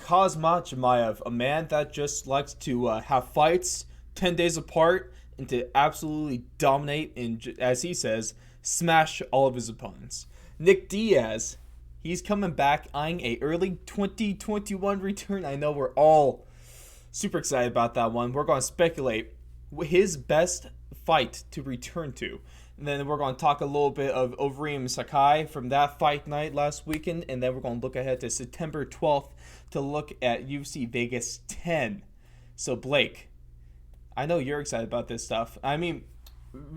Khamzat Chimaev, a man that just likes to have fights 10 days apart and to absolutely dominate and, as he says, smash all of his opponents. Nick Diaz, he's coming back, eyeing a early 2021 return. I know we're all super excited about that one. We're going to speculate his best fight to return to. And then we're going to talk a little bit of Overeem Sakai from that fight night last weekend. And then we're going to look ahead to September 12th to look at UFC Vegas 10. So, Blake, I know you're excited about this stuff. I mean,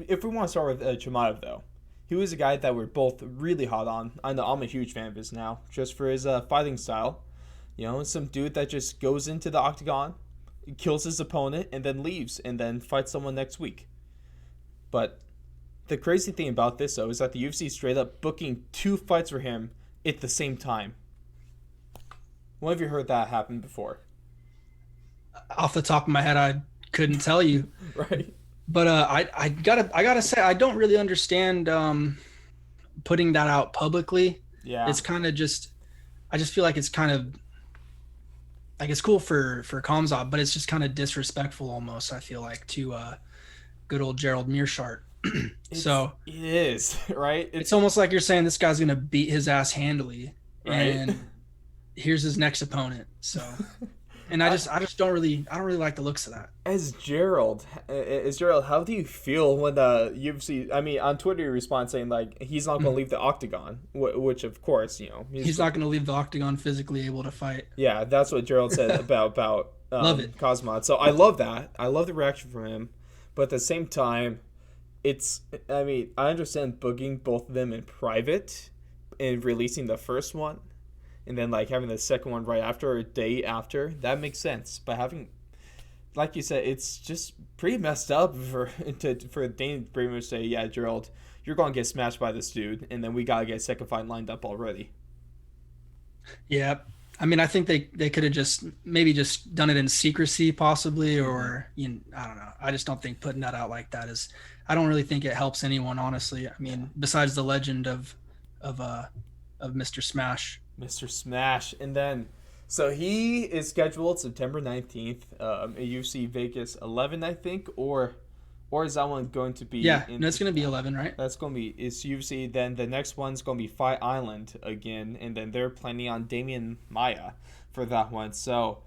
if we want to start with Chimaev, though, he was a guy that we're both really hot on. I know I'm a huge fan of his now, just for his fighting style. You know, some dude that just goes into the octagon, kills his opponent, and then leaves, and then fights someone next week. But the crazy thing about this, though, is that the UFC straight up booking 2 fights for him at the same time. When have you heard that happen before? Off the top of my head, I couldn't tell you. Right. But I gotta say I don't really understand putting that out publicly. Yeah. It's kind of just I just feel like it's kind of like it's cool for Khamzat, but it's just kind of disrespectful almost. I feel like to good old Gerald Mearshart. So It is, right? it's almost like you're saying this guy's gonna beat his ass handily, right. and here's his next opponent. So, and I don't really like the looks of that. As Gerald, how do you feel when the UFC? I mean, on Twitter, you respond saying like he's not going to leave the octagon, which of course He's not going to leave the octagon physically able to fight. Yeah, that's what Gerald said about Love it. Khamzat. So I love that. I love the reaction from him, but at the same time, it's. I mean, I understand booking both of them in private and releasing the first one, and then like having the second one right after or a day after. That makes sense. But having, like you said, it's just pretty messed up for Dane to pretty much say, yeah, Gerald, you're gonna get smashed by this dude, and then we gotta get a second fight lined up already. Yeah. I mean, I think they could have just maybe just done it in secrecy, possibly, or I don't know. I just don't think putting that out like that is. I don't really think it helps anyone, honestly. I mean, besides the legend of Mr. Smash. Mr. Smash, and then so he is scheduled September 19th, at UFC Vegas 11, I think, or is that one going to be? Yeah, no, it's going to be 11, right? That's going to be it's UFC. Then the next one's going to be Fight Island again, and then they're planning on Damian Maya for that one. So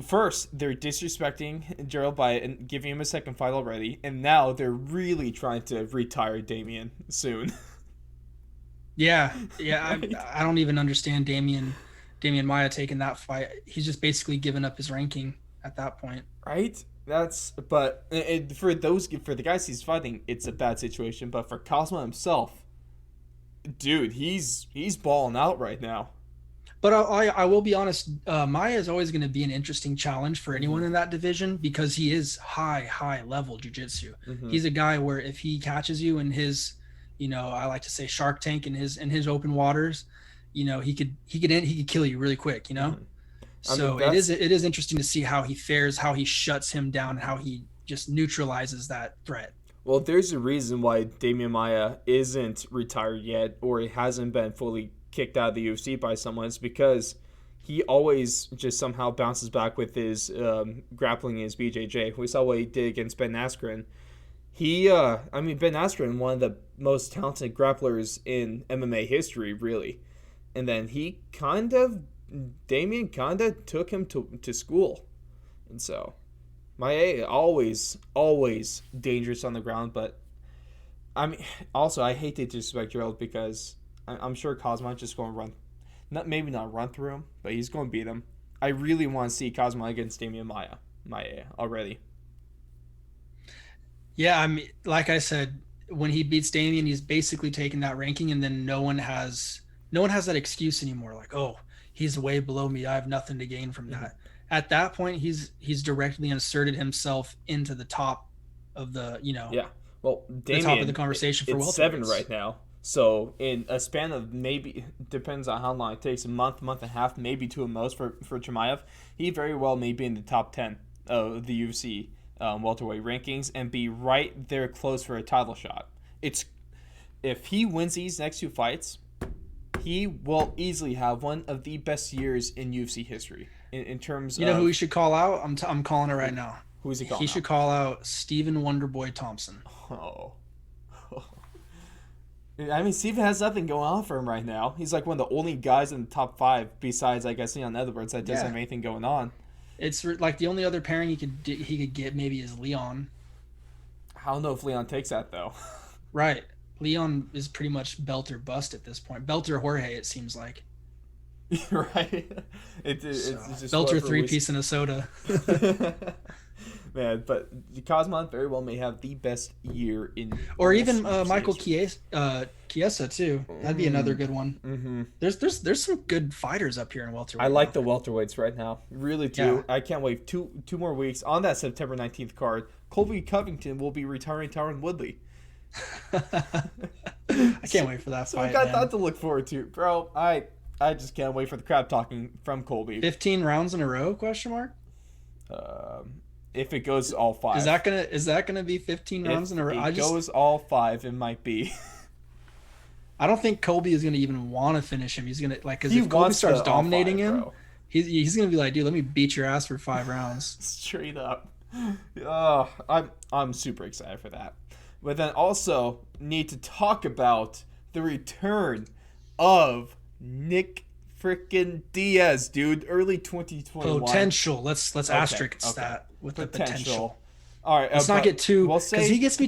first they're disrespecting Gerald by giving him a second fight already, and now they're really trying to retire Damian soon. Yeah, yeah. right? I don't even understand Damian Maya taking that fight. He's just basically given up his ranking at that point. Right? For the guys he's fighting, it's a bad situation. But for Cosmo himself, dude, he's balling out right now. But I will be honest, Maya is always going to be an interesting challenge for anyone in that division because he is high level jiu-jitsu. Mm-hmm. He's a guy where if he catches you in his, I like to say Shark Tank in his open waters, he could kill you really quick. Mm-hmm. So it is interesting to see how he fares, how he shuts him down, and how he just neutralizes that threat. Well, there's a reason why Damian Maya isn't retired yet, or he hasn't been fully kicked out of the UFC by someone. It's because he always just somehow bounces back with his grappling his BJJ. We saw what he did against Ben Askren. Ben Askren, one of the most talented grapplers in MMA history, really. And then Damian kind of took him to school. And so, Maya always dangerous on the ground. But, I mean, also, I hate to disrespect Gerald because I'm sure Cosmo just going to maybe not run through him, but he's going to beat him. I really want to see Cosmo against Damian Maya already. Yeah, I mean, like I said, when he beats Damian, he's basically taken that ranking, and then no one has that excuse anymore. Like, oh, he's way below me. I have nothing to gain from that. At that point, he's directly inserted himself into the top of the Yeah. Well, Damian, the top of the conversation for it's welterweights. 7 right now. So in a span of maybe depends on how long it takes, a month and a half, maybe two at most for Chimaev, he very well may be in the top 10 of the UFC welterweight rankings and be right there close for a title shot. It's if he wins these next 2 fights, he will easily have one of the best years in UFC history in terms of. You know who he should call out? I'm calling it right now. Who's he calling? He should call out Stephen Wonderboy Thompson. Oh. I mean, Steven has nothing going on for him right now. He's like one of the only guys in the top 5, besides, I guess, Leon Edwards, that doesn't have anything going on. It's like the only other pairing he could get maybe is Leon. I don't know if Leon takes that, though. Right. Leon is pretty much belt or bust at this point. Belt or Jorge, it seems like. Right. It's just belt or 3-piece and a soda. Man, but Khamzat very well may have the best year in. Or even Michael Chiesa too. That'd be another good one. Mm-hmm. There's some good fighters up here in welterweight. I like the welterweights right now, really do. Yeah. I can't wait. Two more weeks on that September 19th card. Colby Covington will be retiring Tyron Woodley. I can't wait for that fight. So we got that to look forward to, bro. I just can't wait for the crap talking from Colby. 15 rounds in a row? Question mark. If it goes all 5, is that gonna be 15 rounds in a row? If it goes all 5, it might be. I don't think Colby is gonna even want to finish him. He's gonna because if Colby starts dominating him, he's gonna be like, dude, let me beat your ass for 5 rounds. Straight up. I'm super excited for that. But then also need to talk about the return of Nick freaking Diaz, dude. Early 2021. Potential. Let's asterisk that with the potential. All right. Let's not get too, because he gets me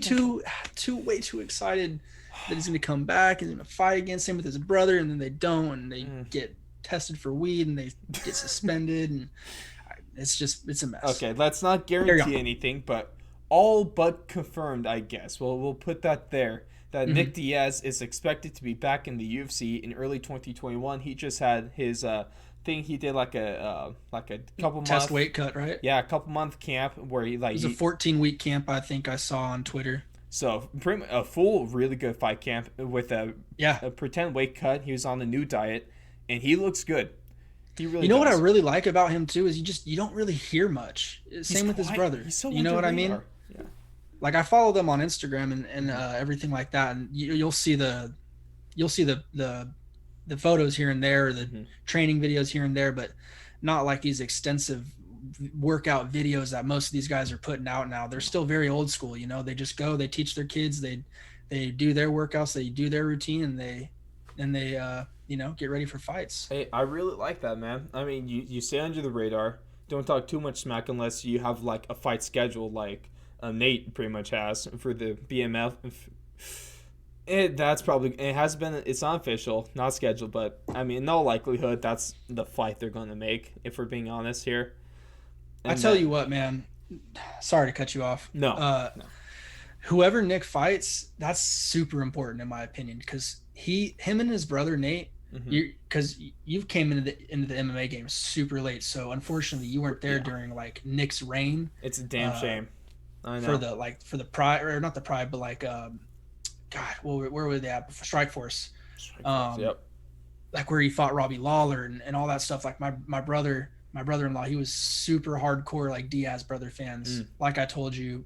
way too excited that he's going to come back. He's going to fight again. Same with his brother, and then they don't, and they get tested for weed, and they get suspended, and it's a mess. Okay, let's not guarantee anything, but all but confirmed, I guess. Well, we'll put that there. That Nick Diaz is expected to be back in the UFC in early 2021. He just had his thing. He did like a couple test month weight cut, right? Yeah, a couple month camp where he like. It was a 14-week camp, I think I saw on Twitter. So pretty much a full, really good fight camp with a pretend weight cut. He was on the new diet, and he looks good. He really. You know what I really like about him too is you don't really hear much. Same with his brother. He's so you know what I mean? Yeah. Like I follow them on Instagram and everything like that, and you'll see the photos here and there, the training videos here and there, but not like these extensive workout videos that most of these guys are putting out now. They're still very old school, you know. They just go, they teach their kids, they do their workouts, they do their routine, and they get ready for fights. Hey, I really like that, man. I mean, you stay under the radar, don't talk too much smack unless you have like a fight scheduled like Nate pretty much has for the BMF. It's not official, not scheduled, but I mean, in all likelihood, that's the fight they're going to make, if we're being honest here. And I tell you what, man, sorry to cut you off. No. Whoever Nick fights, that's super important in my opinion, because him and his brother Nate, because you came into the MMA game super late, so unfortunately you weren't there during like Nick's reign. It's a damn shame. I know. For the pride, or not the pride, but like where were they at? Strike Force. Yep. Like where he fought Robbie Lawler and all that stuff. Like my brother-in-law, he was super hardcore like Diaz brother fans. Like I told you,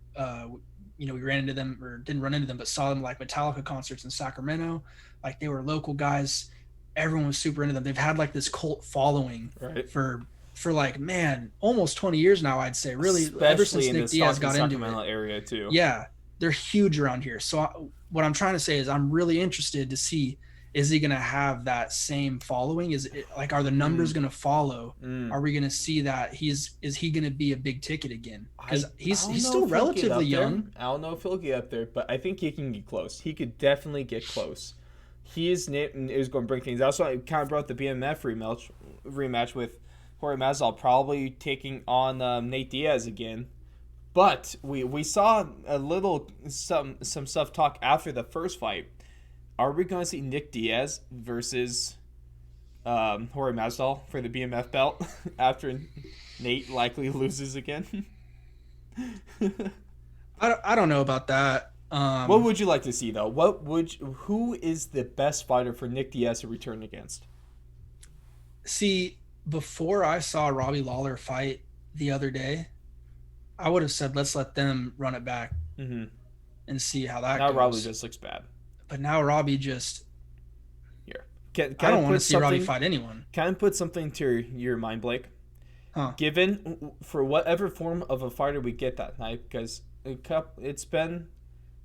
we ran into them, or didn't run into them, but saw them like Metallica concerts in Sacramento. Like they were local guys. Everyone was super into them. They've had like this cult following for like, man, almost 20 years now, I'd say. Really, especially ever since Nick Diaz got into Sacramento area too. Yeah, they're huge around here. So what I'm trying to say is I'm really interested to see, is he going to have that same following? Is it like, are the numbers going to follow? Are we going to see that is he going to be a big ticket again? Because he's still relatively young. I don't know if he'll get up there, but I think he can get close. He could definitely get close. He is going to bring things. That's why I kind of brought the BMF rematch with Jorge Masvidal probably taking on Nate Diaz again. But we saw a little some stuff talk after the first fight. Are we going to see Nick Diaz versus Jorge Masvidal for the BMF belt after Nate likely loses again? I don't know about that. What would you like to see though? Who is the best fighter for Nick Diaz to return against? See, before I saw Robbie Lawler fight the other day, I would have said let's let them run it back and see how that goes. Now Robbie just looks bad. But now Robbie just I don't want to see Robbie fight anyone. Can I put something to your mind, Blake? Huh. Given for whatever form of a fighter we get that night, because it's been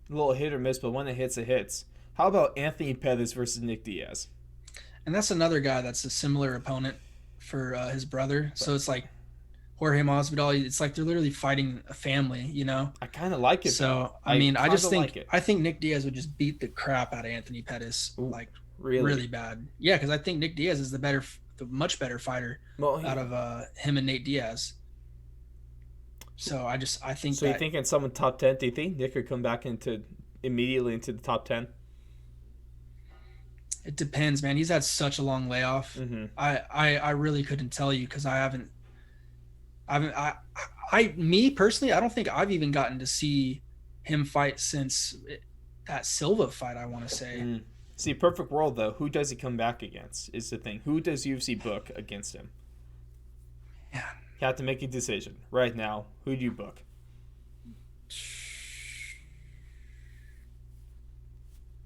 a little hit or miss, but when it hits, it hits. How about Anthony Pettis versus Nick Diaz? And that's another guy that's a similar opponent for his brother. So it's like Jorge Masvidal. It's like they're literally fighting a family, you know. I kind of like it. So I mean, I just think I think Nick Diaz would just beat the crap out of Anthony Pettis, like really bad. Yeah, because I think Nick Diaz is the much better fighter out of him and Nate Diaz. So I think. So you think in someone top 10? Do you think Nick could come back immediately into the top 10? It depends, man. He's had such a long layoff. Mm-hmm. I really couldn't tell you because me personally, I don't think I've even gotten to see him fight since that Silva fight, I want to say. See, perfect world though. Who does he come back against is the thing. Who does UFC book against him? Yeah. You have to make a decision right now. Who do you book?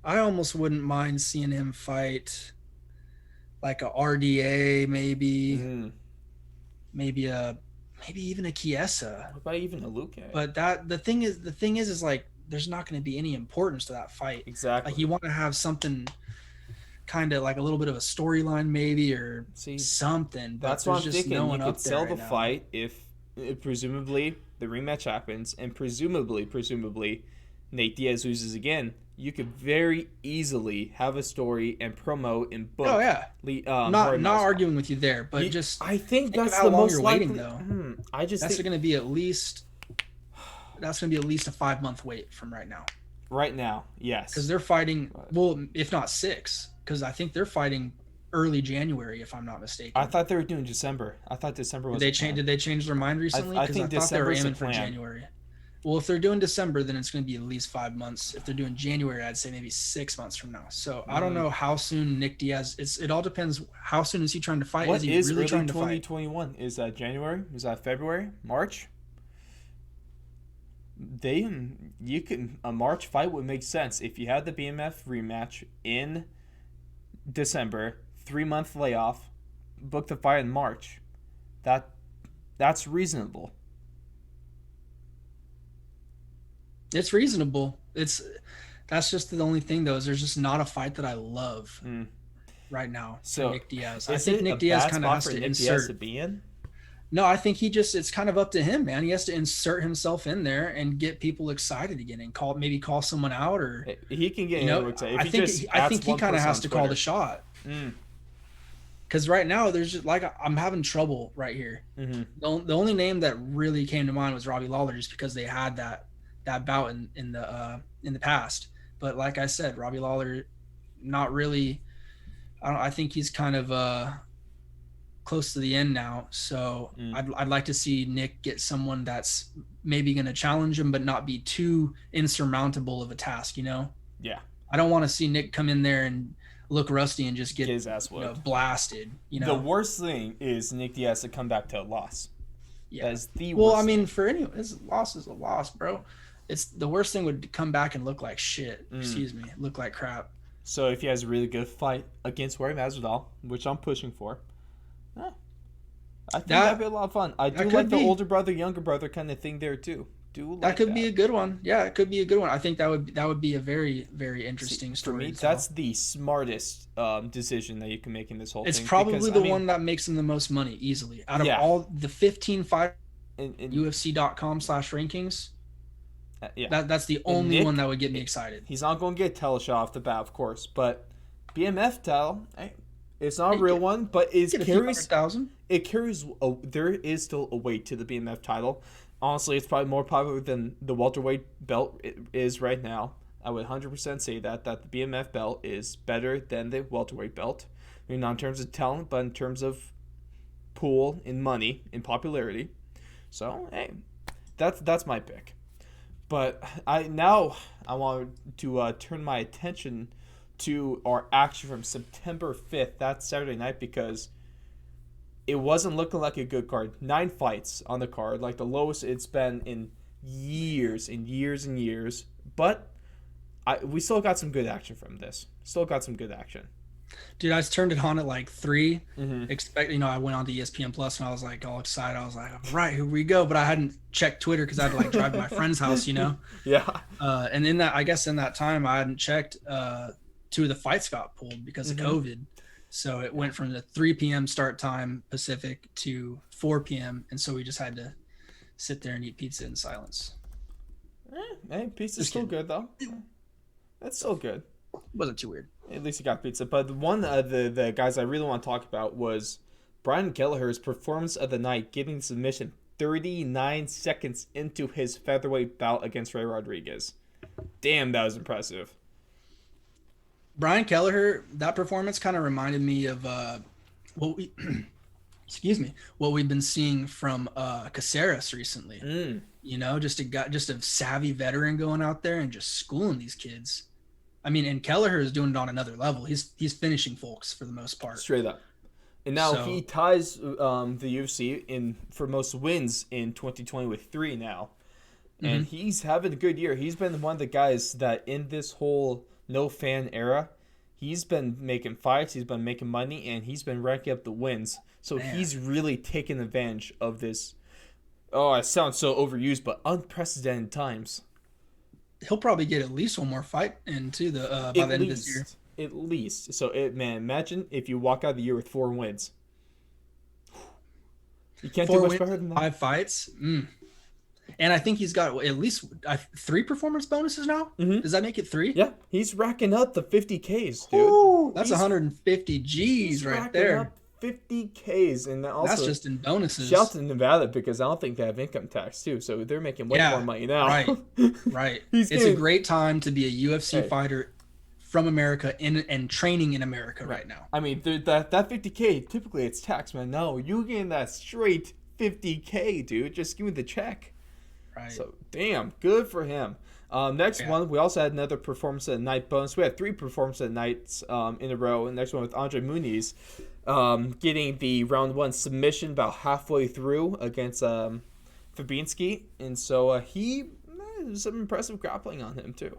I almost wouldn't mind seeing him fight like a RDA, maybe even a Chiesa. What about even a Luke? But the thing is like there's not going to be any importance to that fight. Exactly. Like you want to have something kind of like a little bit of a storyline maybe or something. But that's what I'm thinking. No you could sell the fight if presumably the rematch happens and presumably Nate Diaz loses again. You could very easily have a story and promote and book. Oh yeah, not arguing with you there, but I think that's the most likely. Waiting, though. That's going to be at least a 5-month wait from right now. Right now, yes, because they're fighting. Well, if not 6, because I think they're fighting early January, if I'm not mistaken. I thought they were doing December. I thought December was. Did they change their mind recently? I think December is for January. Well, if they're doing December, then it's going to be at least 5 months. If they're doing January, I'd say maybe 6 months from now. So I don't know how soon Nick Diaz. It all depends. How soon is he trying to fight? What is he is really trying to 2021? Fight? Is that January? Is that February? March? A March fight would make sense if you had the BMF rematch in December, 3-month layoff, book the fight in March. That's reasonable. It's reasonable. That's just the only thing though. Is there's just not a fight that I love right now for Nick Diaz. I think Nick Diaz kind of has to insert. To be in? No, I think it's kind of up to him, man. He has to insert himself in there and get people excited again and call someone out or he can get excited. I think he kind of has to call the shot. Because right now there's just like I'm having trouble right here. The only name that really came to mind was Robbie Lawler, just because they had that bout in the past. But like I said, Robbie Lawler, not really. I think he's kind of close to the end now. So I'd like to see Nick get someone that's maybe going to challenge him, but not be too insurmountable of a task. You know? Yeah. I don't want to see Nick come in there and look rusty and just get his ass whipped. Blasted. You know. The worst thing is Nick Diaz to come back to a loss. Yeah. That's the worst. Well, I mean, for anyone, his loss is a loss, bro. It's the worst thing would come back and look like shit. Excuse me, look like crap. So if he has a really good fight against Jorge Masvidal, which I'm pushing for, I think that'd be a lot of fun. I do like the older brother, younger brother kind of thing there too. That could be a good one. Yeah, it could be a good one. I think that would be a very, very interesting story. For me, that's the smartest decision that you can make in this whole thing. It's probably the one that makes him the most money easily out of all the 15 fighters in UFC.com/rankings. That's the only one that would get me excited. He's not going to get Teleshot off the bat, of course, but BMF title, it's not a real one, but there is still a weight to the BMF title. Honestly, it's probably more popular than the welterweight belt is right now. I would 100% say that the BMF belt is better than the welterweight belt. I mean, not in terms of talent, but in terms of pool and money and popularity. So, hey, that's my pick. But I want to turn my attention to our action from September 5th, that Saturday night, because it wasn't looking like a good card. 9 fights on the card, like the lowest it's been in years and years and years. But we still got some good action from this. Dude, I turned it on at like 3. Mm-hmm. I went on to ESPN Plus and I was like all excited. I was like, all right, here we go. But I hadn't checked Twitter because I had to like drive to my friend's house, Yeah. And I guess in that time, I hadn't checked. 2 of the fights got pulled because of COVID. So it went from the 3 p.m. start time Pacific to 4 p.m. And so we just had to sit there and eat pizza in silence. Hey, pizza's still good though. That's still good. Wasn't too weird. At least you got pizza. But one of the guys I really want to talk about was Brian Kelleher's performance of the night, getting submission 39 seconds into his featherweight bout against Ray Rodriguez. Damn, that was impressive. Brian Kelleher, that performance kind of reminded me of what we what we've been seeing from Caceres recently. Just a savvy veteran going out there and just schooling these kids. I mean, and Kelleher is doing it on another level. He's finishing folks for the most part. Straight up. And now he ties the UFC for most wins in 2020 with 3 now. And he's having a good year. He's been one of the guys that in this whole no fan era, he's been making fights, he's been making money, and he's been racking up the wins. So he's really taken advantage of this. Oh, it sounds so overused, but unprecedented times. He'll probably get at least one more fight into by the end of this year. At least. So, imagine if you walk out of the year with 4 wins. You can't do much better than that. 5 fights. And I think he's got at least 3 performance bonuses now. Does that make it 3? Yeah, he's racking up the 50Ks, dude. Ooh, that's 150 G's right there. Up 50Ks, and also that's just in bonuses. Shout to Nevada because I don't think they have income tax too, so they're making way more money now. Right. It's a great time to be a UFC fighter from America and training in America right now. I mean, that 50K typically it's tax, man. No, you getting that straight 50K, dude. Just give me the check. Right. So damn, good for him. Next one, we also had another performance of the night bonus. We had 3 performances of the nights in a row. And next one with Andre Muniz, getting the round 1 submission about halfway through against Fabinski, and so some impressive grappling on him too.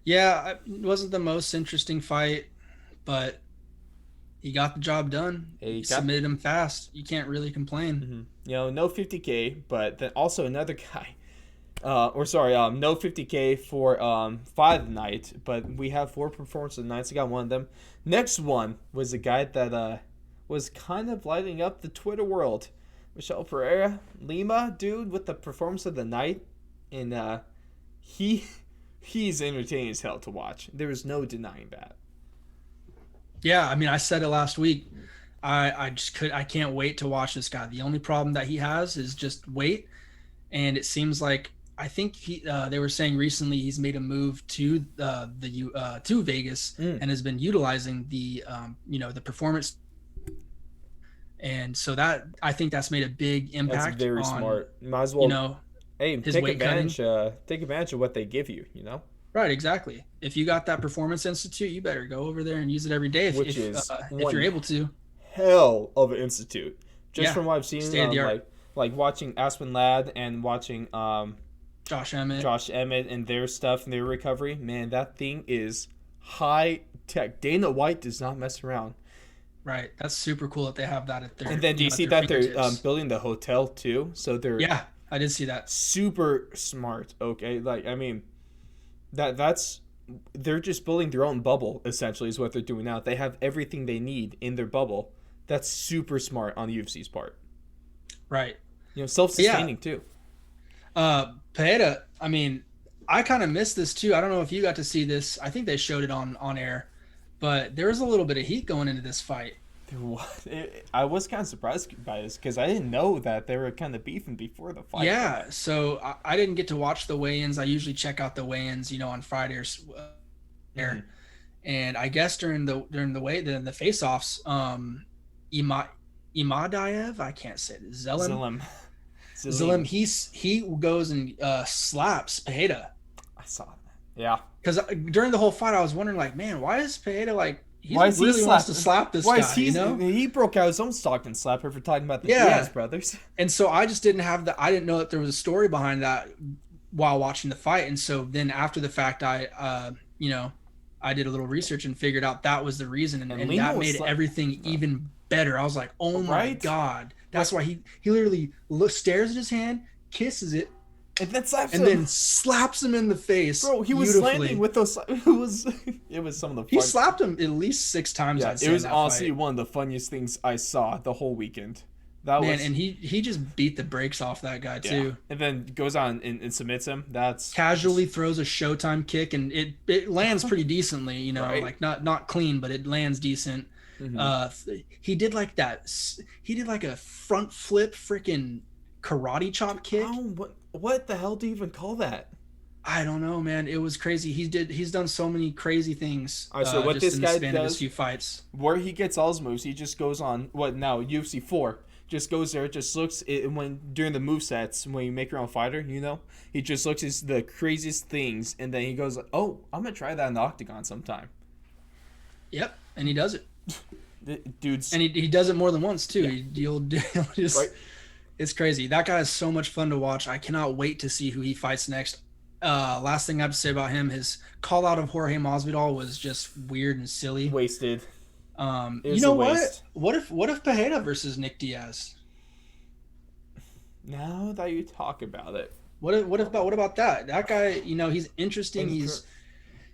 Yeah, it wasn't the most interesting fight, but he got the job done. He submitted him fast. You can't really complain. No 50K, but then also another guy. No 50K for fight of the night, but we have 4 performances of the night, so I got one of them. Next one was a guy that was kind of lighting up the Twitter world. Michel Pereira, Lima, dude, with the performance of the night, and he's entertaining as hell to watch. There is no denying that. Yeah, I mean, I said it last week. I can't wait to watch this guy. The only problem that he has is just weight, and it seems like I think they were saying recently he's made a move to to Vegas and has been utilizing the performance, and so that I think that's made a big impact. That's very smart. Might as well take advantage of what they give you. Right, exactly. If you got that Performance Institute, you better go over there and use it every day if you're able to. Hell of an institute. Just from what I've seen, state of the art. Like watching Aspen Ladd and watching Josh Emmett and their stuff and their recovery. Man, that thing is high tech. Dana White does not mess around. Right, that's super cool that they have that at their. And then do you see that they're building the hotel too? So they're I did see that. Super smart. Okay, they're just building their own bubble, essentially, is what they're doing now. They have everything they need in their bubble. That's super smart on the UFC's part. Right. Self-sustaining too. Pereira, I mean, I kind of missed this too. I don't know if you got to see this. I think they showed it on air, but there was a little bit of heat going into this fight. I was kind of surprised by this because I didn't know that they were kind of beefing before the fight. Yeah, so I didn't get to watch the weigh-ins. I usually check out the weigh-ins, on Friday or and I guess during the face-offs, Imadaev, I can't say it. Zelim, he goes and slaps Pereira. I saw that. Yeah. Because during the whole fight, I was wondering, man, why is Pereira wants to slap this guy? He broke out his own Stockton slapper for talking about the Diaz brothers. And so I just didn't know that there was a story behind that while watching the fight. And so then after the fact, I I did a little research and figured out that was the reason, and Lima that was made everything even better. I was like, oh my right? God. That's why he literally stares at his hand, kisses it, and then slaps and him. then slaps him in the face. Bro, he was landing with those. It was some of the fun. He slapped him at least 6 times. Yeah, I'd say it was in that honestly fight. one of the funniest things I saw the whole weekend. That Man, was, and he just beat the brakes off that guy too. and then goes on and submits him. That's Casually throws a Showtime kick, and it lands pretty decently. You know, Right. like not clean, but it lands decent. He did like that. He did like a front flip, freaking karate chop kick. Oh, what the hell do you even call that? I don't know, man. It was crazy. He's done so many crazy things. All right, so what just this in the guy span of his does, few fights. where he gets all his moves, he just goes on UFC 4. Just goes there, just looks when during the move sets when you make your own fighter, he just looks at the craziest things, and then he goes, "Oh, I'm gonna try that in the octagon sometime." Yep, and he does it. Dude's And he does it more than once too. Yeah. He'll just Right. It's crazy. That guy is so much fun to watch. I cannot wait to see who he fights next. Last thing I have to say about him, his call out of Jorge Masvidal was just weird and silly. wasted. You know what? What if Pereira versus Nick Diaz? Now that you talk about it, What about that? That guy, he's interesting.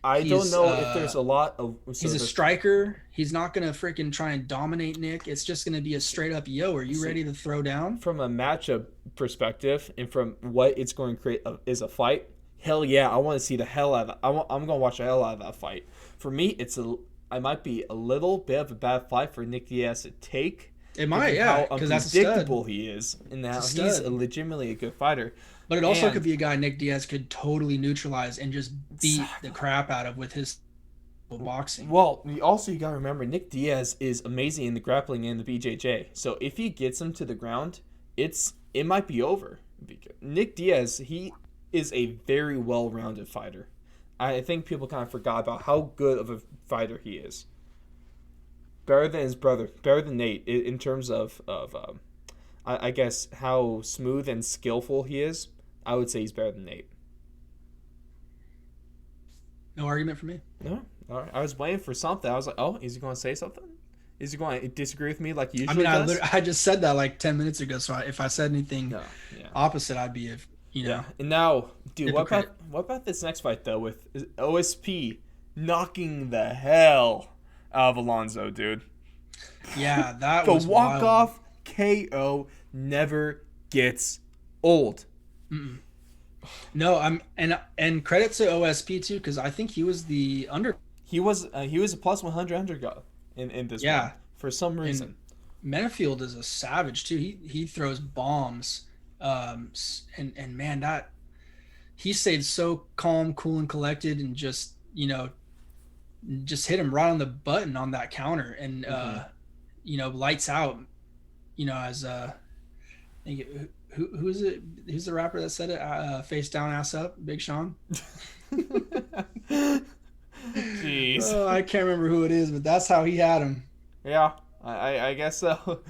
I don't know if there's a lot of. He's a striker. He's not gonna freaking try and dominate Nick. It's just gonna be a straight up, yo, are you ready to throw down? From a matchup perspective, and from what it's going to create is a fight. Hell yeah, I want to see the hell out of. I'm gonna watch the hell out of that fight. For me, I might be a little bit of a bad fight for Nick Diaz to take. It might, yeah, because that's a stud. Unpredictable he is, and now he's legitimately a good fighter. But it also could be a guy Nick Diaz could totally neutralize and just beat the crap out of with his boxing. Well, you got to remember, Nick Diaz is amazing in the grappling and the BJJ. So if he gets him to the ground, it might be over. Nick Diaz, he is a very well-rounded fighter. I think people kind of forgot about how good of a fighter he is. Better than his brother, better than Nate in terms of I guess how smooth and skillful he is. I would say he's better than Nate. No argument for me. No, all right. I was waiting for something. I was like, oh, is he going to say something? Is he going to disagree with me like he usually does? I just said that like 10 minutes ago. So if I said anything opposite, I'd be Yeah. And now, dude, hypocrite. what about this next fight though with OSP knocking the hell out of Alonzo, dude? Yeah, that the was walk-off KO never gets old. Mm-mm. No, and credit to OSP too, because I think he was the under. He was a plus 100 underdog in this one for some reason. And Menafield is a savage too. He throws bombs, and man, that he stayed so calm, cool, and collected, and just hit him right on the button on that counter, and lights out. As who is it? Who's the rapper that said it? Face down, ass up, Big Sean. Jeez. Oh, I can't remember who it is, but that's how he had him. Yeah, I guess so.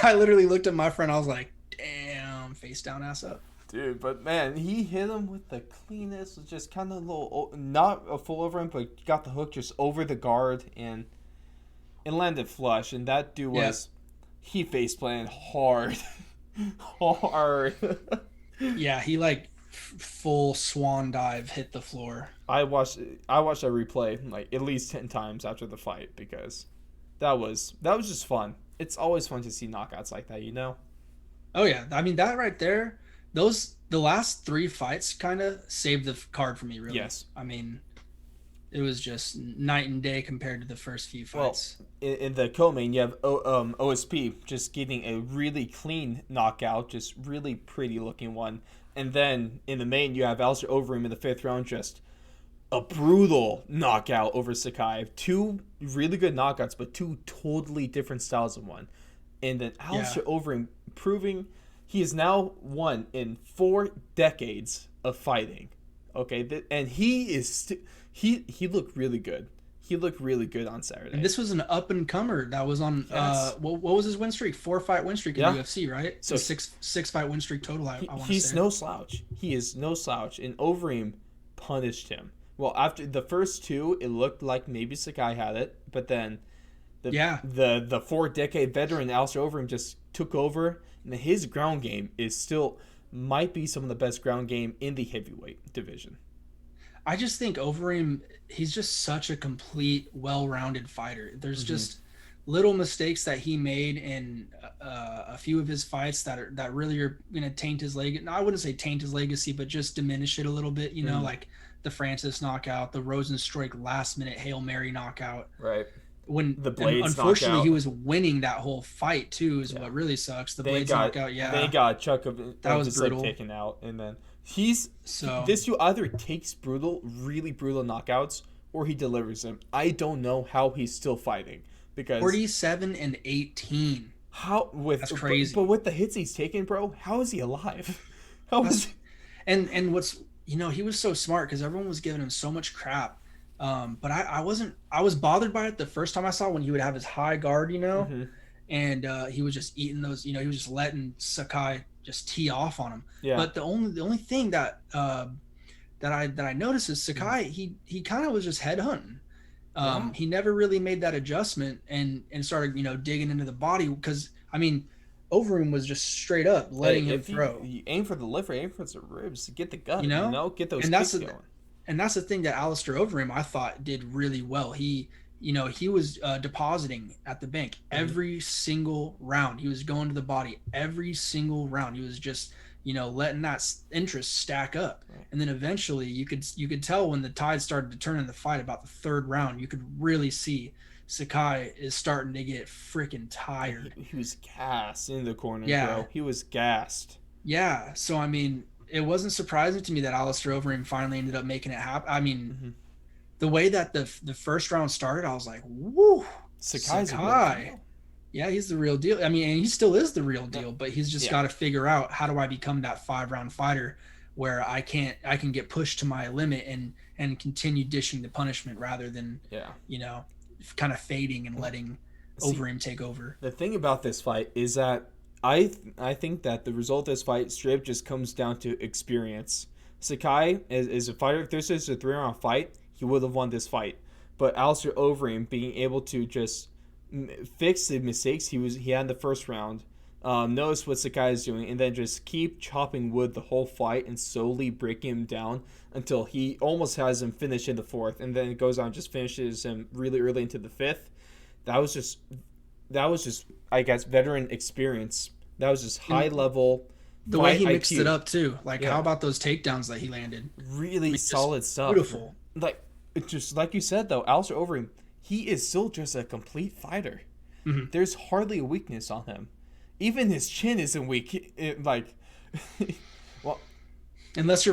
I literally looked at my friend. I was like, "Damn, face down, ass up." Dude, but man, he hit him with the cleanest, just kind of a little, not a full over him, but got the hook just over the guard and landed flush. And that dude was, he face planted hard. Hard. Yeah, he like full swan dive hit the floor. I watched that replay like at least 10 times after the fight because that was just fun. It's always fun to see knockouts like that, Oh yeah, I mean that right there, the last 3 fights kind of saved the card for me, really. Yes. I mean, it was just night and day compared to the first few fights. Well, in the co-main, you have OSP just getting a really clean knockout, just really pretty looking one. And then in the main, you have Alistair Overeem in the 5th round, just a brutal knockout over Chimaev. 2 really good knockouts, but 2 totally different styles of one. And then Alistair Overeem proving he is now won in 4 decades of fighting. Okay, and he is he looked really good. He looked really good on Saturday. And this was an up and comer that was on. Yes. What was his win streak? 4-fight win streak in UFC, right? So 6-fight win streak total. I want to say he's no slouch. He is no slouch, and Overeem punished him Well, after the first two, it looked like maybe Sakai had it, but then the 4-decade veteran Alistair Overeem just took over, and his ground game is still might be some of the best ground game in the heavyweight division. I just think Overeem, he's just such a complete, well-rounded fighter. There's just little mistakes that he made in a few of his fights that really are going to taint his legacy. No, I wouldn't say taint his legacy, but just diminish it a little bit. You know, like the Francis knockout, the Rosenstruik last-minute Hail Mary knockout. Right. When the Blades unfortunately knockout. He was winning that whole fight too, is what really sucks. The Blades knockout, They got a chunk of that was his brutal. leg taken out, and then this you either takes really brutal knockouts, or he delivers them. I don't know how he's still fighting because 47-18. That's crazy. But with the hits he's taken, bro, how is he alive? And what's he was so smart because everyone was giving him so much crap. But I was bothered by it the first time I saw when he would have his high guard, and he was just eating those, he was just letting Sakai just tee off on him. Yeah. But the only thing that I noticed is Sakai, he kind of was just head hunting. He never really made that adjustment and started, digging into the body because Overeem was just straight up letting him throw. You aim for the liver, aim for the ribs, get the gut, get those and kicks going. And that's the thing that Alistair Overeem, I thought, did really well. He was depositing at the bank every single round. He was going to the body every single round. He was just, letting that interest stack up. Right. And then eventually you could tell when the tide started to turn in the fight about the third round, you could really see Sakai is starting to get freaking tired. He was gassed in the corner, yeah. bro. He was gassed. Yeah. So, it wasn't surprising to me that Alistair Overeem finally ended up making it happen. The way that the first round started, I was like, woo, Sakai. Yeah, he's the real deal. And he still is the real deal, but he's just got to figure out, how do I become that 5-round fighter where I can get pushed to my limit and continue dishing the punishment rather than, kind of fading and letting Overeem take over. The thing about this fight is that I think that the result of this fight straight just comes down to experience. Sakai is a fighter. If this is a 3-round fight, he would have won this fight. But Alistair Overeem being able to just fix the mistakes he had in the first round, notice what Sakai is doing, and then just keep chopping wood the whole fight and slowly breaking him down until he almost has him finish in the 4th, and then it goes on and just finishes him really early into the 5th. That was just I guess veteran experience. That was just high level. The way he mixed it up too. How about those takedowns that he landed? Really solid stuff. Beautiful. Just like you said though, Alistair Overeem, he is still just a complete fighter. There's hardly a weakness on him. Even his chin isn't weak. Unless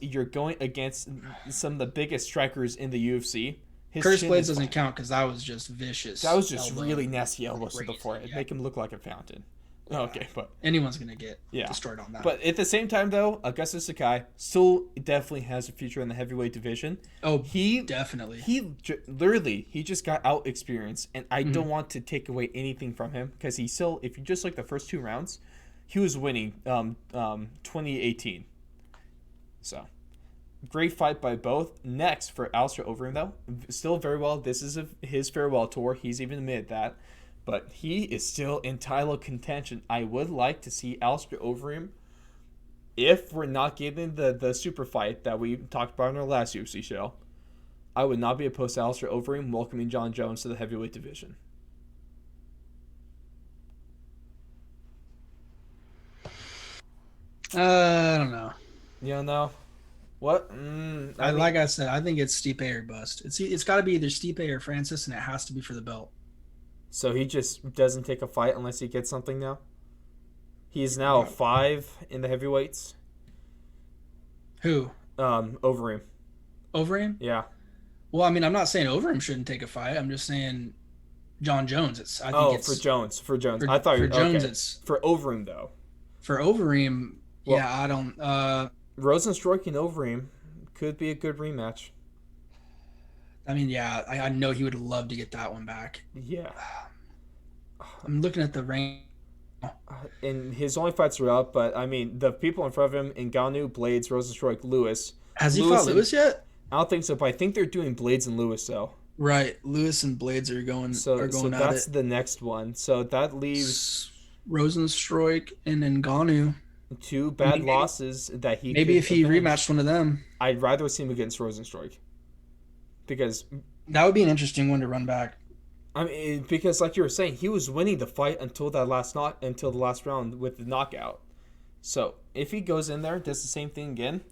you're going against some of the biggest strikers in the UFC. Curtis Blades doesn't count because that was just vicious. That was just really nasty elbows to the forehead. Make him look like a fountain. Yeah. Okay, but anyone's gonna get destroyed on that. But at the same time, though, Augusto Sakai still definitely has a future in the heavyweight division. Oh, definitely. He just got out experience, and I don't want to take away anything from him because he still, if you just like the first 2 rounds, he was winning 2018. So. Great fight by both. Next for Alistair Overeem, though, still very well. This is his farewell tour. He's even admitted that, but he is still in title contention. I would like to see Alistair Overeem, if we're not getting the super fight that we talked about in our last UFC show. I would not be opposed to Alistair Overeem welcoming John Jones to the heavyweight division. I don't know. You don't know? What? Like I said, I think it's Stipe or bust. It's got to be either Stipe or Francis, and it has to be for the belt. So he just doesn't take a fight unless he gets something now? He's now 5 in the heavyweights. Who? Overeem. Overeem? Yeah. Well, I'm not saying Overeem shouldn't take a fight. I'm just saying John Jones. For Jones. I thought you were Jones. Okay. It's for Overeem though. For Overeem, I don't. Rosenstruik and Overeem could be a good rematch. I know he would love to get that one back. Yeah. I'm looking at the rank. And his only fights are up, but the people in front of him, Ngannou, Blades, Rosenstruik, Lewis, Has he fought Lewis yet? I don't think so, but I think they're doing Blades and Lewis though. Right, Lewis and Blades are going So at that's it. the next one. So that leaves Rosenstruik and Ngannou. two I bad mean, losses that he maybe could if he avenge. rematched one of them, I'd rather see him against Rosenstruik because that would be an interesting one to run back. I mean, because like you were saying, he was winning the fight until the last round with the knockout. So if he goes in there, does the same thing again,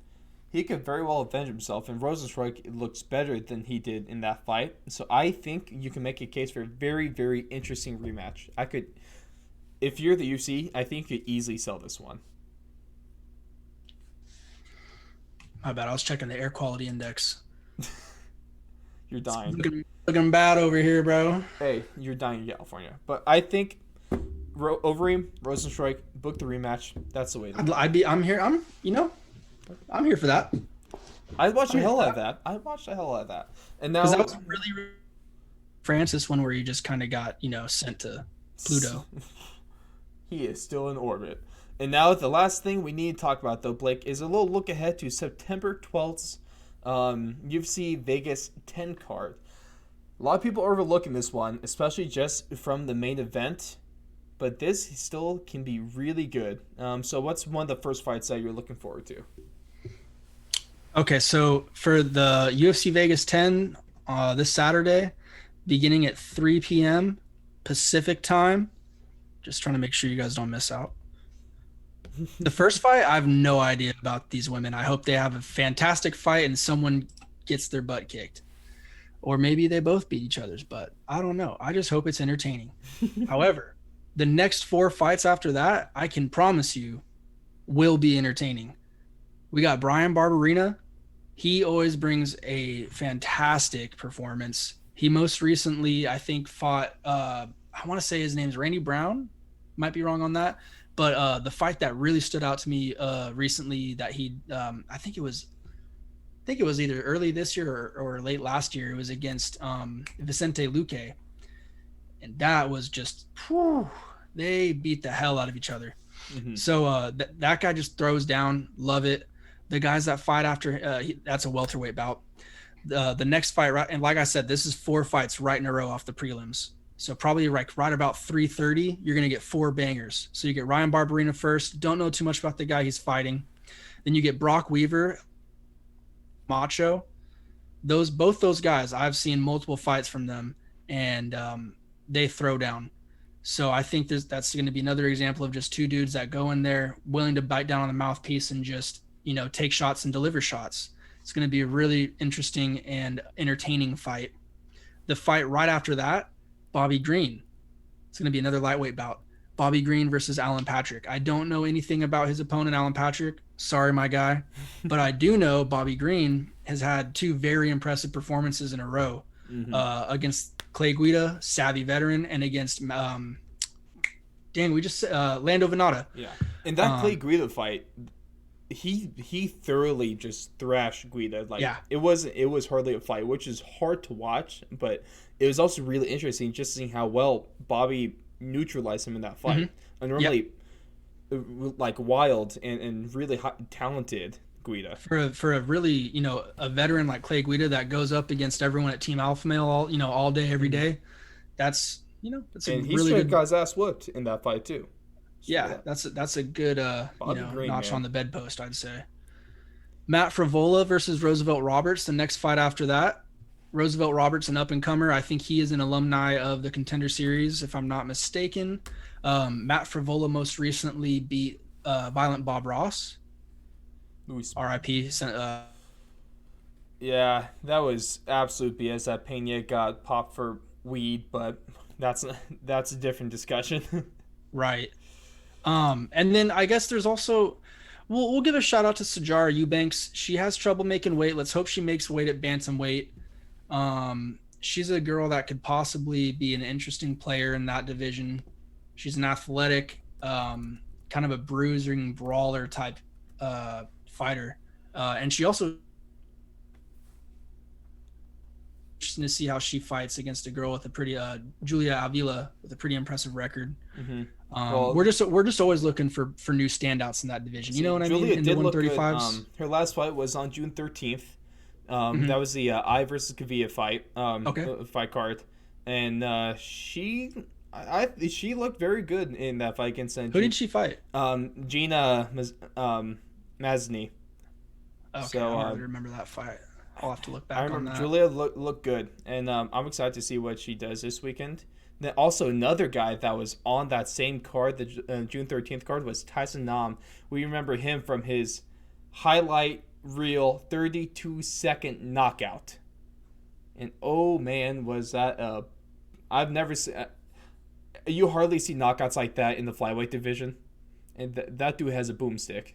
he could very well avenge himself. And Rosenstruik looks better than he did in that fight. So I think you can make a case for a very, very interesting rematch. If you're the UFC, I think you could easily sell this one. My bad. I was checking the air quality index. You're dying. Looking bad over here, bro. Hey, you're dying in California. But I think Overeem, Rosenstruik, book the rematch. That's the way to go. I'm here for that. I'd watch the hell out of that. And now Because that was really Francis one where he just kind of got, sent to Pluto. He is still in orbit. And now the last thing we need to talk about, though, Blake, is a little look ahead to September 12th's UFC Vegas 10 card. A lot of people are overlooking this one, especially just from the main event. But this still can be really good. So what's one of the first fights that you're looking forward to? Okay, so for the UFC Vegas 10 this Saturday, beginning at 3 p.m. Pacific time, just trying to make sure you guys don't miss out. The first fight, I have no idea about these women. I hope they have a fantastic fight and someone gets their butt kicked. Or maybe they both beat each other's butt. I don't know. I just hope it's entertaining. However, the next 4 fights after that, I can promise you, will be entertaining. We got Brian Barberena. He always brings a fantastic performance. He most recently, I think, fought, I want to say his name's Randy Brown. Might be wrong on that. But the fight that really stood out to me recently that he, I think it was either early this year or late last year. It was against Vicente Luque. And that was just, they beat the hell out of each other. Mm-hmm. So that guy just throws down. Love it. The guys that fight after, that's a welterweight bout. The next fight, right, and like I said, this is 4 fights right in a row off the prelims. So probably right about 3:30, you're going to get 4 bangers. So you get Ryan Barberena first. Don't know too much about the guy he's fighting. Then you get Brock Weaver, Macho. Both those guys, I've seen multiple fights from them, and they throw down. So I think that's going to be another example of just 2 dudes that go in there willing to bite down on the mouthpiece and just, take shots and deliver shots. It's going to be a really interesting and entertaining fight. The fight right after that, Bobby Green. It's going to be another lightweight bout. Bobby Green versus Alan Patrick. I don't know anything about his opponent, Alan Patrick. Sorry, my guy. But I do know Bobby Green has had 2 very impressive performances in a row against Clay Guida, savvy veteran, and against Lando Venata. Yeah. In that Clay Guida fight, he thoroughly just thrashed Guida. It was hardly a fight, which is hard to watch, but it was also really interesting just seeing how well Bobby neutralized him in that fight. And normally, wild and really talented Guida. For a really, a veteran like Clay Guida that goes up against everyone at Team Alpha Male all day, every day, that's and he really good guy's ass whooped in that fight too. So, yeah, that's a good Green, notch man. on the bedpost, I'd say. Matt Frivola versus Roosevelt Roberts, the next fight after that. Roosevelt Roberts, an up-and-comer. I think he is an alumni of the Contender Series, if I'm not mistaken. Matt Frivola most recently beat Violent Bob Ross. R.I.P. Yeah, that was absolute BS. That Pena got popped for weed, but that's a different discussion. Right. And then I guess there's also, we'll give a shout out to Sajara Eubanks. She has trouble making weight. Let's hope she makes weight at bantamweight. She's a girl that could possibly be an interesting player in that division. She's an athletic, kind of a bruising brawler type fighter. And she also interesting to see how she fights against a girl with a pretty Julia Avila with a pretty impressive record. Mm-hmm. We're just always looking for new standouts in that division. You know what Julia I mean? In the did look good. 135s. Her last fight was on June 13th. Mm-hmm. That was the I versus Kavia fight. Okay. Fight card, and she looked very good in that fight against. Who did she fight? Gina Masny. Okay, So, I don't really remember that fight. I'll have to look back I remember on that. Julia looked good, and I'm excited to see what she does this weekend. Then also another guy that was on that same card, the June 13th card, was Tyson Nam. We remember him from his highlight reel 32-second knockout. And oh man, was that I've never seen. You hardly see knockouts like that in the flyweight division, and that dude has a boomstick,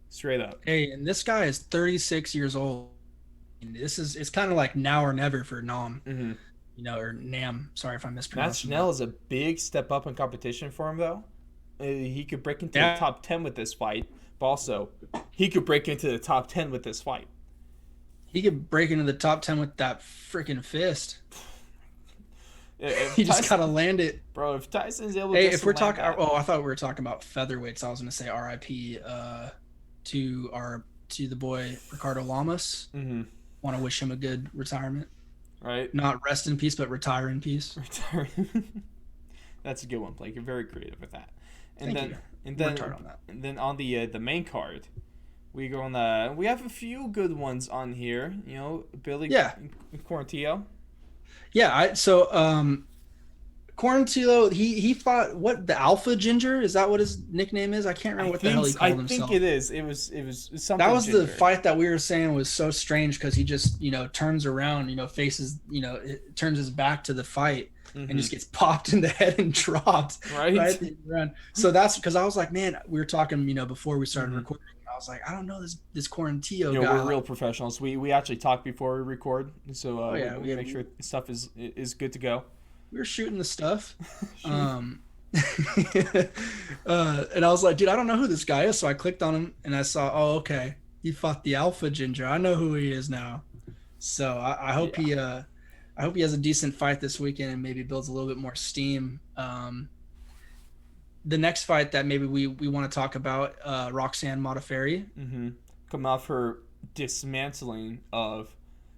straight up. Hey, and this guy is 36 years old. And it's kind of like now or never for Nam. Mm-hmm. Or Nam. Sorry if I Matt mispronounced Schnell is a big step up in competition for him, though. He could break into the top 10 with this fight, but also he could break into the top 10 with this fight. He could break into the top 10 with that freaking fist. He just gotta land it, bro. If Tyson's able, hey, if we're talking, I thought we were talking about featherweights. I was gonna say R.I.P. To the boy Ricardo Lamas. Mm-hmm. Want to wish him a good retirement. Right. Not rest in peace, but retire in peace. That's a good one, Blake. You're very creative with that. And then on the main card, we have a few good ones on here. Billy Quarantillo. Yeah, Quarantillo, he fought the Alpha Ginger? Is that what his nickname is? I can't remember what the hell he called himself. I think it is. It was something. That was ginger. the fight that we were saying was so strange because he just turns around, faces, turns his back to the fight and just gets popped in the head and dropped right around. So that's because I was like, man, we were talking before we started recording. I was like, I don't know this Quarantillo guy. We're real professionals. We actually talk before we record, so we make sure stuff is good to go. We were shooting the stuff. And I was like, dude, I don't know who this guy is. So I clicked on him and I saw, oh, okay, he fought the Alpha Ginger. I know who he is now. So I hope he has a decent fight this weekend and maybe builds a little bit more steam. The next fight that maybe we want to talk about, Roxanne Modafferi. Mm-hmm. Come off her dismantling of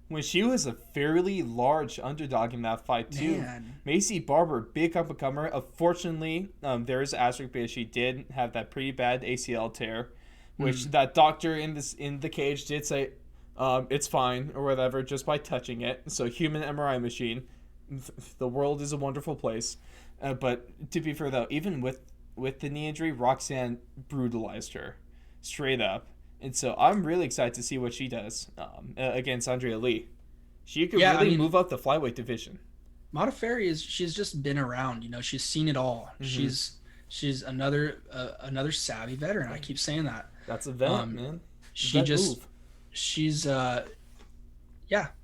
when she was a fairly large underdog in that fight too. Man. Macy Barber, big up and comer. Unfortunately, there is an asterisk because she did have that pretty bad ACL tear, which that doctor in the cage did say it's fine or whatever just by touching it. So human MRI machine. The world is a wonderful place. But to be fair though, even with the knee injury, Roxanne brutalized her straight up. And so I'm really excited to see what she does against Andrea Lee. She could move up the flyweight division. Modafferi she's just been around. She's seen it all. Mm-hmm. She's another savvy veteran. I keep saying that. That's a vet, man.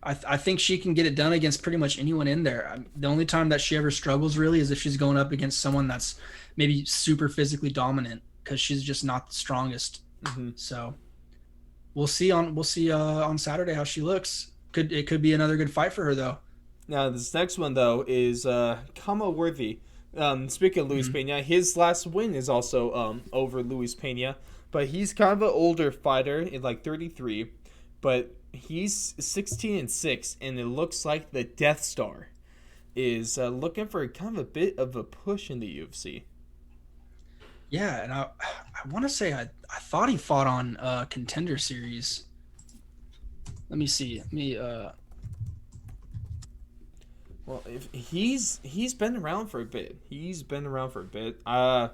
I think she can get it done against pretty much anyone in there. The only time that she ever struggles really is if she's going up against someone that's maybe super physically dominant because she's just not the strongest. Mm-hmm. So we'll see on Saturday how she looks. It could be another good fight for her though. Now this next one though is Kama Worthy. Speaking of Luis Pena, his last win is also over Luis Pena, but he's kind of an older fighter in like 33, but he's 16-6, and it looks like the Death Star is looking for kind of a bit of a push in the UFC. Yeah, and I want to say I thought he fought on Contender Series. Let me see. Well, if he's been around for a bit. I'm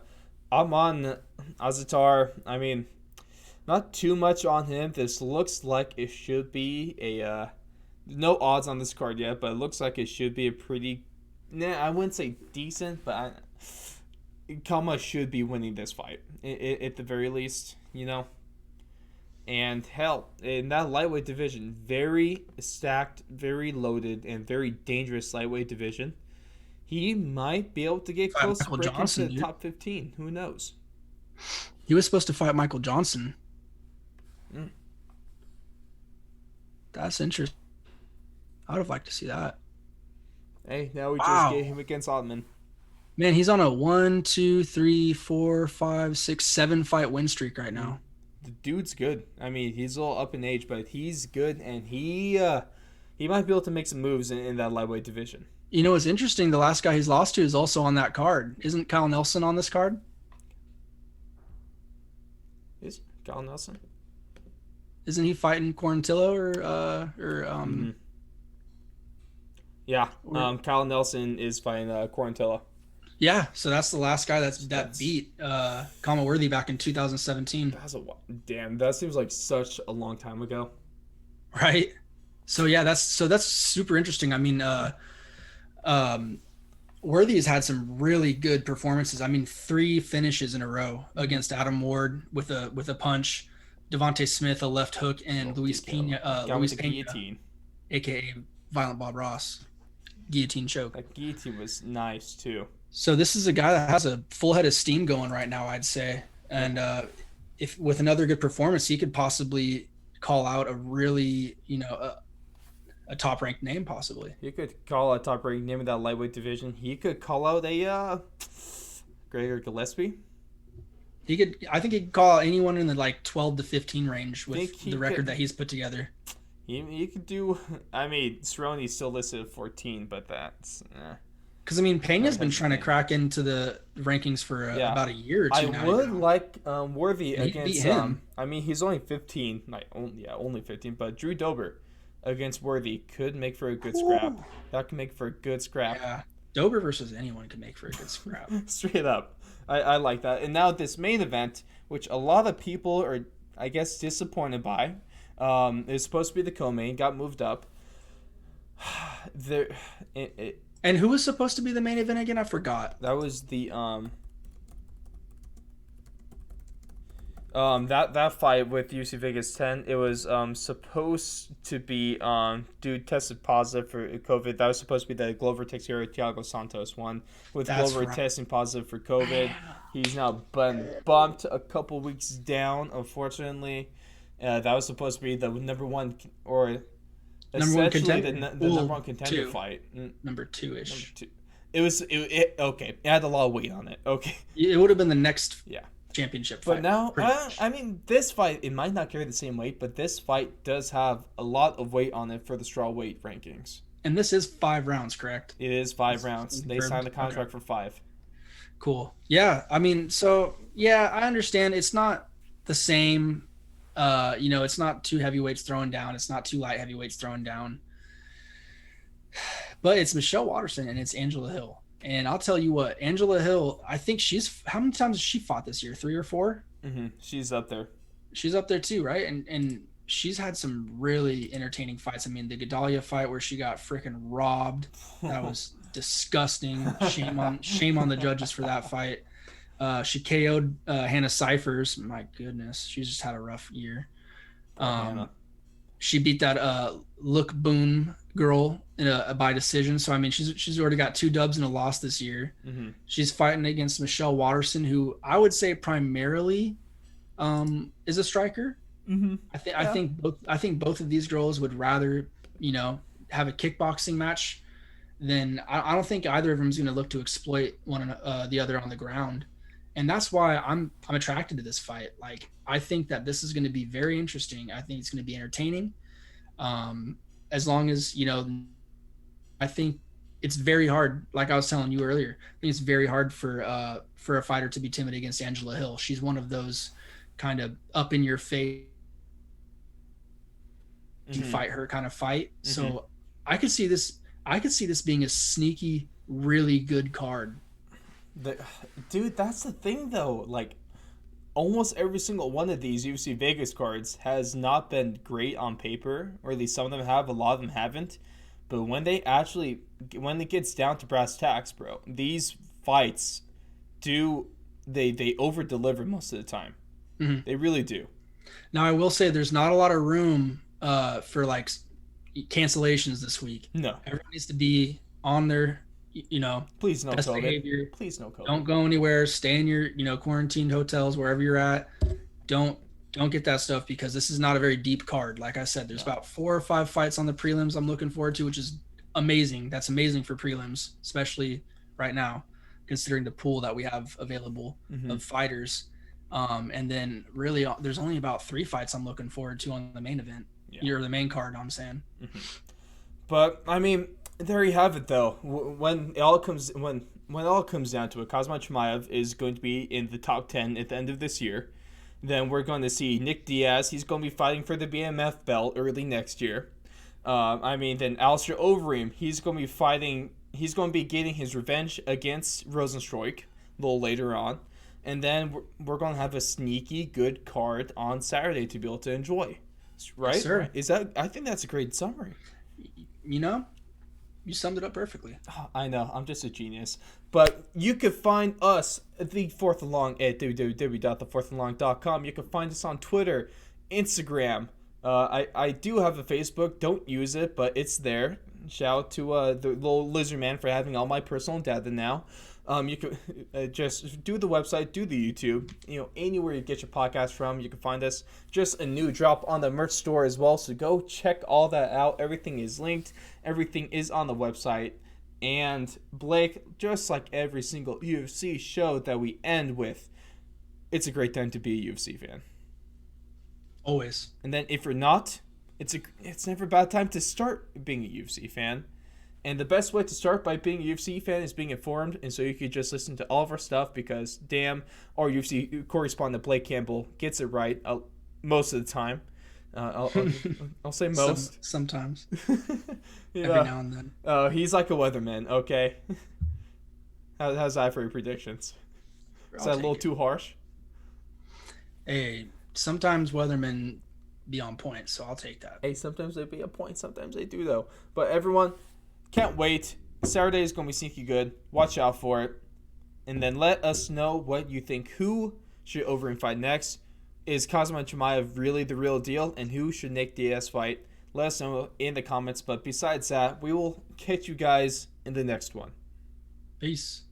on Azatar. I mean, not too much on him. This looks like it should be a no odds on this card yet, but it looks like it should be a pretty. I wouldn't say decent, but Kama should be winning this fight at the very least, And hell, in that lightweight division, very stacked, very loaded, and very dangerous lightweight division, he might be able to get close to breaking into the top 15. Who knows? He was supposed to fight Michael Johnson. That's interesting. I would have liked to see that. Hey, now we just Wow. get him against Ottman. Man, he's on a 7 fight win streak right Mm. now. The dude's good. I mean, he's a little up in age, but he's good, and he might be able to make some moves in that lightweight division. You know, it's interesting. The last guy he's lost to is also on that card. Isn't Kyle Nelson on this card? Is Kyle Nelson? Isn't he fighting Quarantillo Mm-hmm. Yeah. Kyle Nelson is fighting Quarantilla. yeah? So that's the last guy that That's beat Kama Worthy back in 2017, that's damn. That seems like such a long time ago. right? So yeah, that's super interesting. I mean, um, Worthy has had some really good performances. I mean, 3 finishes in a row against Adam Ward with a punch, Devontae Smith a left hook, and Luis Pena, Got with the guillotine. aka Violent Bob Ross, guillotine choke. That guillotine was nice too. So this is a guy that has a full head of steam going right now, I'd say, and if with another good performance, he could possibly call out a really a top ranked name possibly. He could call a top ranked name in that lightweight division. He could call out a Gregor Gillespie. I think he could call out anyone in the like 12 to 15 range with the record could, that he's put together. He could do. I mean, Cerrone's still listed at 14, but that's. Because I mean, Pena's been trying to crack into the rankings for about a year or two now. I would like Worthy against him. I mean, he's only 15, only 15. But Drew Dober against Worthy could make for a good scrap. That could make for a good scrap. Yeah, Dober versus anyone could make for a good scrap. Straight up, I like that. And now this main event, which a lot of people are, I guess, disappointed by, is supposed to be the co-main. Got moved up. And who was supposed to be the main event again? I forgot. That was the that fight with UFC Vegas 10. It was supposed to be dude tested positive for COVID. That was supposed to be the Glover Teixeira Thiago Santos one. With Glover testing positive for COVID, he's now been bumped a couple weeks down. Unfortunately, that was supposed to be the number one essentially the number one contender fight. Number 2-ish. It was okay. It had a lot of weight on it. Okay. It would have been the next championship fight. But now, I mean, this fight, it might not carry the same weight, but this fight does have a lot of weight on it for the strawweight rankings. And this is 5 rounds, correct? It is 5 rounds. They signed the contract for 5. Cool. Yeah, I mean, so, yeah, I understand. It's not the same. It's not 2 heavyweights thrown down. It's not 2 light heavyweights thrown down. But it's Michelle Waterson and it's Angela Hill. And I'll tell you what, Angela Hill, I think how many times has she fought this year? 3 or 4? Mm-hmm. She's up there. She's up there too, right? And she's had some really entertaining fights. I mean, the Gedalia fight where she got freaking robbed. That was disgusting. Shame on the judges for that fight. She KO'd Hannah Cyphers. My goodness, she's just had a rough year. She beat that Look Boone girl in by decision. So I mean, she's already got 2 dubs and a loss this year. Mm-hmm. She's fighting against Michelle Waterson, who I would say primarily is a striker. Mm-hmm. I think both of these girls would rather have a kickboxing match than I don't think either of them is going to look to exploit the other on the ground. And that's why I'm attracted to this fight. Like, I think that this is going to be very interesting. I think it's going to be entertaining. As long as, I think it's very hard. Like I was telling you earlier, I think it's very hard for a fighter to be timid against Angela Hill. She's one of those kind of up in your face, you fight her kind of fight. Mm-hmm. So I could see this being a sneaky, really good card. Dude, that's the thing though. Like, almost every single one of these UFC Vegas cards has not been great on paper, or at least some of them have. A lot of them haven't. But when it gets down to brass tacks, bro, these fights they over deliver most of the time. Mm-hmm. They really do. Now I will say there's not a lot of room for like cancellations this week. No, everyone needs to be on their please no best COVID. behavior. Please no COVID. Don't go anywhere. Stay in your quarantined hotels wherever you're at. Don't get that stuff because this is not a very deep card. Like I said, there's about 4 or 5 fights on the prelims I'm looking forward to, which is amazing. That's amazing for prelims, especially right now, considering the pool that we have available of fighters. And then really, there's only about 3 fights I'm looking forward to on the main event. Yeah. You're the main card, I'm saying. But I mean, there you have it, though. When it all comes down to it, Khamzat Chimaev is going to be in the top 10 at the end of this year. Then we're going to see Nick Diaz. He's going to be fighting for the BMF belt early next year. Then Alistair Overeem. He's going to be fighting. He's going to be getting his revenge against Rosenstruik a little later on. And then we're going to have a sneaky good card on Saturday to be able to enjoy. Right? Yes, sir. I think that's a great summary. You know, you summed it up perfectly. Oh, I know. I'm just a genius. But you can find us at The Fourth and Long at www.thefourthandlong.com. You can find us on Twitter, Instagram. I do have a Facebook. Don't use it, but it's there. Shout out to the little lizard man for having all my personal data now. You can just do the website, do the YouTube, anywhere you get your podcast from. You can find us. Just a new drop on the merch store as well. So go check all that out. Everything is linked. Everything is on the website. And Blake, just like every single UFC show that we end with, it's a great time to be a UFC fan. Always. And then if you're not, it's never a bad time to start being a UFC fan. And the best way to start by being a UFC fan is being informed, and so you could just listen to all of our stuff because, damn, our UFC correspondent Blake Campbell gets it right most of the time. I'll say most. Sometimes. Yeah. Every now and then. He's like a weatherman, okay? How's that for your predictions? Is that a little too harsh? Hey, sometimes weathermen be on point, so I'll take that. Hey, sometimes they be on point, sometimes they do, though. But everyone... can't wait. Saturday is going to be sneaky good. Watch out for it. And then let us know what you think. Who should Overeem fight next? Is Khamzat Chimaev really the real deal? And who should Nick Diaz fight? Let us know in the comments. But besides that, we will catch you guys in the next one. Peace.